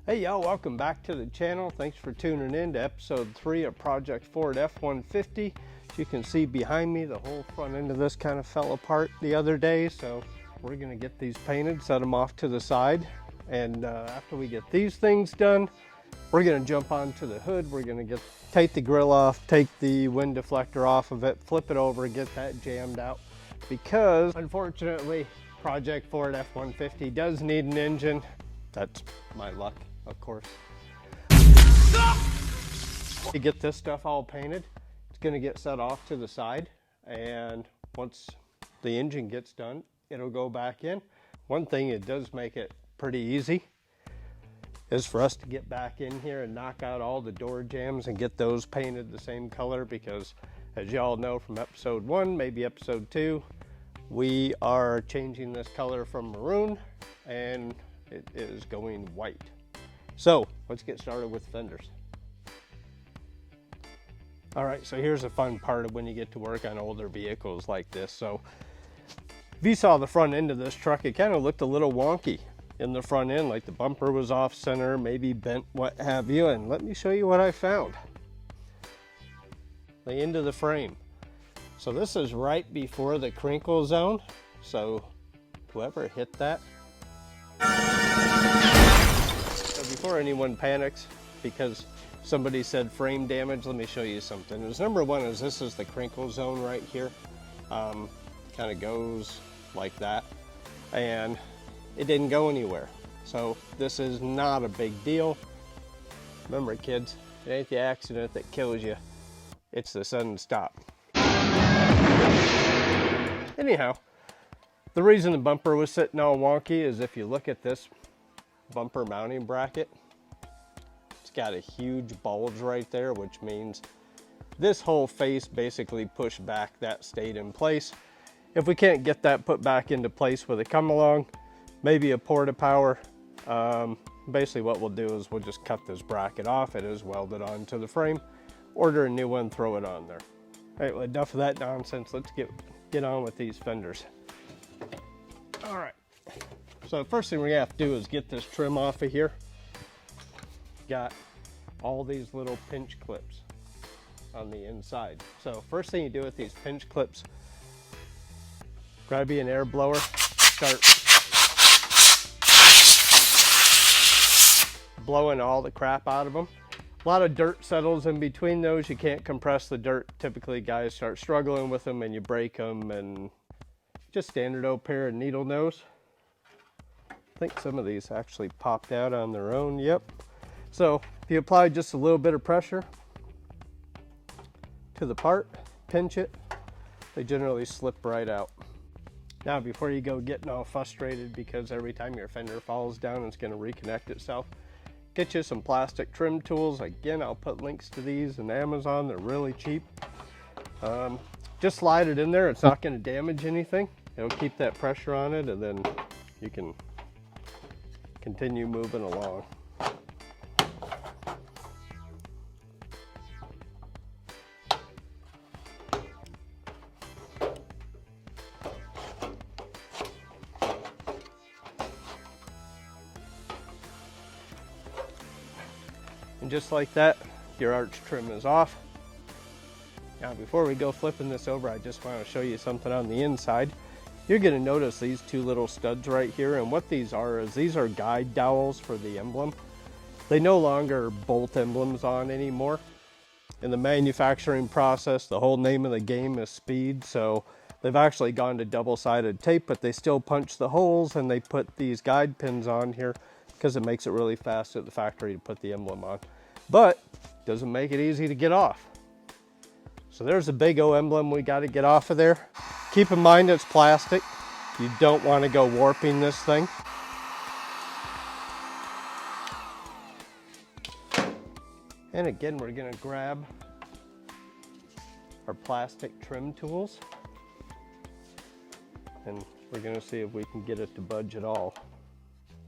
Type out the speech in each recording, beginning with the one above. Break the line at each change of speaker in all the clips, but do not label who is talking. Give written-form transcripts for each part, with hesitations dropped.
Hey y'all, welcome back to the channel. Thanks for tuning in to episode 3 of Project Ford F-150. As you can see behind me, the whole front end of this kind of fell apart the other day, so we're gonna get these painted, set them off to the side, and after we get these things done, we're gonna jump onto the hood. We're gonna take the grill off, take the wind deflector off of it, flip it over, get that jammed out, because unfortunately Project Ford F-150 does need an engine. That's my luck, of course. To get this stuff all painted, it's going to get set off to the side, and once the engine gets done, it'll go back in. One thing it does make it pretty easy is for us to get back in here and knock out all the door jambs and get those painted the same color, because as y'all know from episode 1, maybe episode 2, we are changing this color from maroon and it is going white. So let's get started with fenders. All right, so here's the fun part of when you get to work on older vehicles like this. So if you saw the front end of this truck, it kind of looked a little wonky in the front end, like the bumper was off center, maybe bent, what have you. And let me show you what I found. The end of the frame. So this is right before the crinkle zone. So whoever hit that. So before anyone panics because somebody said frame damage, let me show you something. Number one is this is the crinkle zone right here. Kind of goes like that, and it didn't go anywhere. So this is not a big deal. Remember, kids, it ain't the accident that kills you, it's the sudden stop. Anyhow, the reason the bumper was sitting all wonky is if you look at this bumper mounting bracket, it's got a huge bulge right there, which means this whole face basically pushed back. That stayed in place. If we can't get that put back into place with a come along, maybe a porta power, basically what we'll do is we'll just cut this bracket off. It is welded onto the frame. Order a new one, throw it on there. All right, well, enough of that nonsense. Let's get on with these fenders. All right, so first thing we have to do is get this trim off of here. Got all these little pinch clips on the inside. So first thing you do with these pinch clips, grab you an air blower, start blowing all the crap out of them. A lot of dirt settles in between those. You can't compress the dirt. Typically guys start struggling with them and you break them, and just standard old pair of needle nose. I think some of these actually popped out on their own. Yep. So if you apply just a little bit of pressure to the part, pinch it, they generally slip right out. Now before you go getting all frustrated because every time your fender falls down it's going to reconnect itself, get you some plastic trim tools. Again, I'll put links to these on Amazon. They're really cheap. Just slide it in there. It's not going to damage anything. It'll keep that pressure on it, and then you can continue moving along. And just like that, your arch trim is off. Now before we go flipping this over, I just want to show you something on the inside. You're going to notice these two little studs right here, and what these are is these are guide dowels for the emblem. They no longer bolt emblems on anymore. In the manufacturing process, the whole name of the game is speed, so they've actually gone to double-sided tape, but they still punch the holes and they put these guide pins on here because it makes it really fast at the factory to put the emblem on. But doesn't make it easy to get off. So there's a big O emblem we got to get off of there. Keep in mind it's plastic. You don't want to go warping this thing. And again, we're going to grab our plastic trim tools, and we're going to see if we can get it to budge at all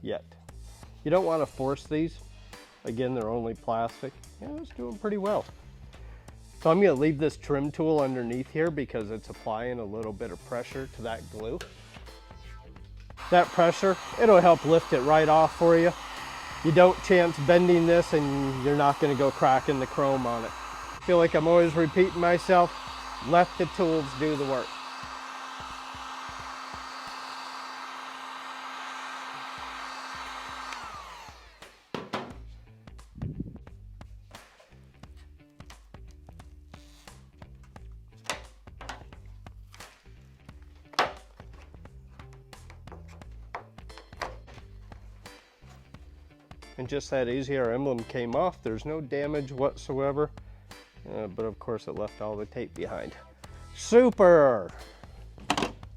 yet. You don't want to force these. Again, they're only plastic. Yeah, it's doing pretty well. So I'm going to leave this trim tool underneath here because it's applying a little bit of pressure to that glue. That pressure, it'll help lift it right off for you. you don't chance bending this and you're not going to go cracking the chrome on it. I feel like I'm always repeating myself. Let the tools do the work. And just that easy, our emblem came off. There's no damage whatsoever, but of course it left all the tape behind. Super!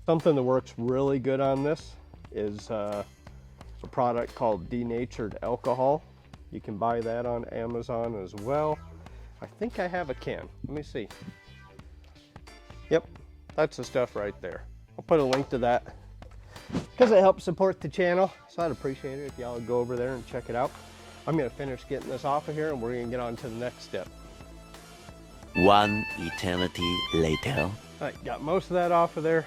Something that works really good on this is a product called Denatured Alcohol. You can buy that on Amazon as well. I think I have a can. Let me see. Yep, that's the stuff right there. I'll put a link to that because it helps support the channel, so I'd appreciate it if y'all would go over there and check it out. I'm going to finish getting this off of here and we're going to get on to the next step.
One eternity later.
Alright, got most of that off of there.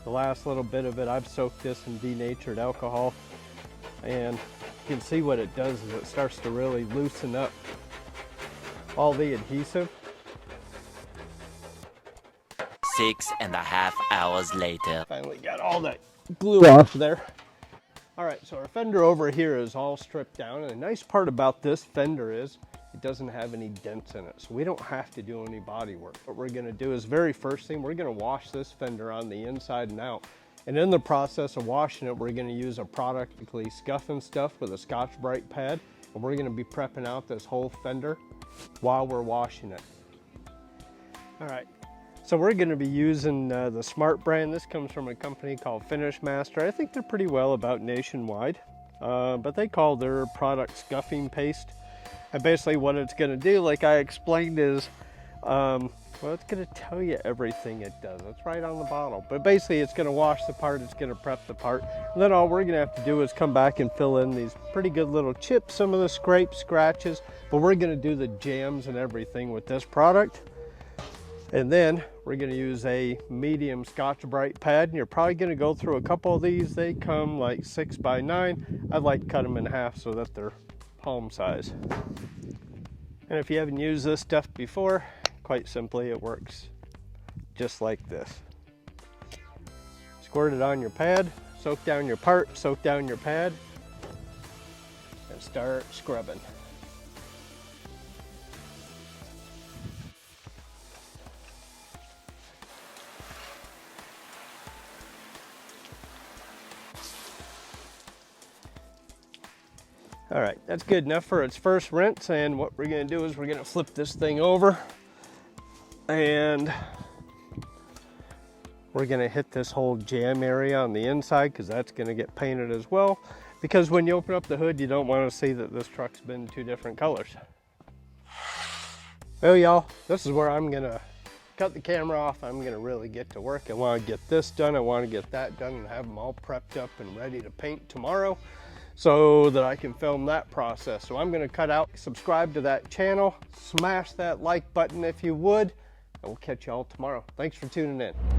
The last little bit of it, I've soaked this in denatured alcohol, and you can see what it does is it starts to really loosen up all the adhesive.
6.5 hours later.
Finally got all that glue off there. Alright, so our fender over here is all stripped down, and the nice part about this fender is it doesn't have any dents in it, so we don't have to do any body work. What we're going to do is, very first thing, we're going to wash this fender on the inside and out. And in the process of washing it, we're going to use a product called Scuff and Stuff with a Scotch-Brite pad, and we're going to be prepping out this whole fender while we're washing it. Alright. So we're going to be using the Smart brand. This comes from a company called Finish Master. I think they're pretty well about nationwide, but they call their product Scuffing Paste. And basically what it's going to do, like I explained, is, well, it's going to tell you everything it does. It's right on the bottle. But basically it's going to wash the part, it's going to prep the part. And then all we're going to have to do is come back and fill in these pretty good little chips, some of the scrapes, scratches. But we're going to do the jams and everything with this product. And then we're going to use a medium Scotch-Brite pad, and you're probably going to go through a couple of these. They come like 6 by 9. I'd like to cut them in half so that they're palm size. And if you haven't used this stuff before, quite simply it works just like this. Squirt it on your pad, soak down your part, soak down your pad, and start scrubbing. All right, that's good enough for its first rinse, and what we're gonna do is we're gonna flip this thing over and we're gonna hit this whole jam area on the inside, because that's gonna get painted as well, because when you open up the hood, you don't wanna see that this truck's been 2 different colors. Well, y'all, this is where I'm gonna cut the camera off. I'm gonna really get to work. I wanna get this done, I wanna get that done, and have them all prepped up and ready to paint tomorrow, so that I can film that process. So I'm gonna cut out, subscribe to that channel, smash that like button if you would, and we'll catch y'all tomorrow. Thanks for tuning in.